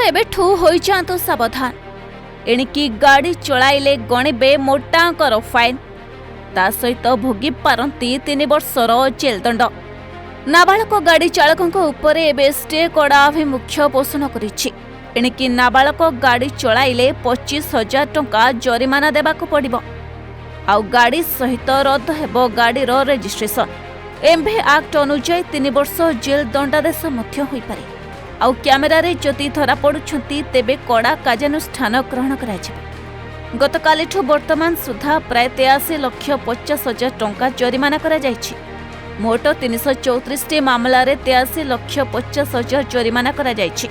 एबेठू होई जातु सावधान। एणिकी गाड़ी चलाइले गणिबे मोटांकर फाइन। ता सहित भोगी पारंती 3 वर्षर जेल दंड। नाबालक गाड़ी चालक उपरे एबे स्टे कड़ा आभिमुख्य पोषण करिछि। एणिकी नाबालक गाड़ी चलाइले 25,000 टंका जरिमाना देबाकू पड़िबो। आउ गाड़ी सहित रद्द हेबो गाड़ीर रेजिस्ट्रेशन। एमभे एक्ट अनुसार 3 वर्ष जेल दंडादेश मध्य होई पारे। आउ कैमेरा रे जदि धरा पड़ुछंती तेबे कड़ा कार्यानुष्ठान ग्रहण कराଯିबो। गतकालिठू वर्तमान सुधा प्राय 83,50,000 टंका जरिमाना करा जायछि। मोट 334 मामला रे 83,50,000 जरिमाना करा जायछि।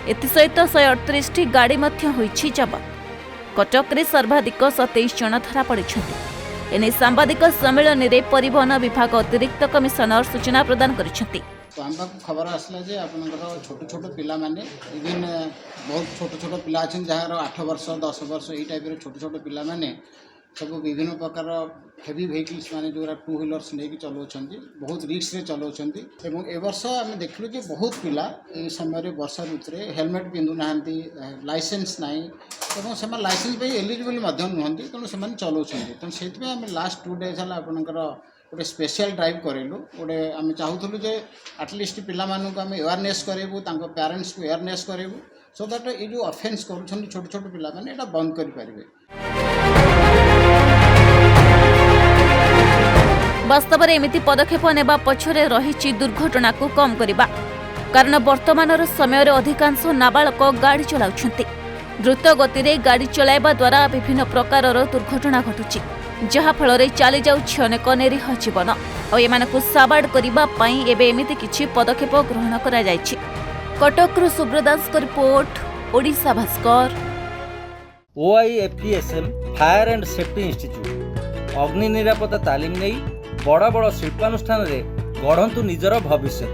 एथिसहित 138 गाड़ी मध्य होईछि जब्त। कटक रे सर्वाधिक 27 जन धरा पड़िछंती। एने सांबादिक सम्मेलन रे परिवहन विभाग अतिरिक्त कमिशनर सूचना प्रदान करिछंती। तो हम खबर आसला जे आपनकर छोट छोट पिला माने इवन बहुत छोट छोट पिला अछन जहार 8 वर्ष 10 वर्ष ई टाइप रे छोट छोट पिला माने सब विभिन्न प्रकार हेवी व्हीकल्स माने जोरा टू व्हीलर्स लेके चलाउछंती बहुत रिस्क रे चलाउछंती। एवं ए वर्ष हम देखलु जे बहुत पिला ए समय रे वर्षा ऋतु रे हेलमेट पिंदु नाहंती लाइसेंस नाही एवं सम लाइसेंस पे एलिजिबल मध्यम नहंती तेणु से चलाउछंती। तेणु सेति हम लास्ट 2 डेज हला आपनकर गोटे स्पेशल ड्राइव करेलु। गोटे आम चाहूलु जे एटलिस्ट पिला मानू आम अवेयरनेस करेबू तांको पेरेंट्स को अवेयरनेस करेबू सो दैट ये जो ऑफेंस करूछन छोट छोट पिला माने एटा बंद करि पारिबे। वास्तव में एमिति पदक्षेप नेबा पछरे रहिछि दुर्घटना को कम करिबा। कारण वर्तमानर समय अधिकांश नाबालक गाड़ी चलाउछंती। द्रुत गति रे गाड़ी चलाइबा द्वारा विभिन्न प्रकारर दुर्घटना घटुछि जहा फल चली जाउछि अनेक निरीह जीवन। और एमानकु साबाड़ करिबा पई एबे एमिति किछि पदक्षेप ग्रहण करा जायछि। कटकरु सुब्रदास को report, Odisha Bhaskar. OIFTSM fire and safety institute अग्नि निरापत्ता तालीम नहीं बड़ बड़ शिल्पानुष्ठान रे गढ़ंतु निजर भविष्य।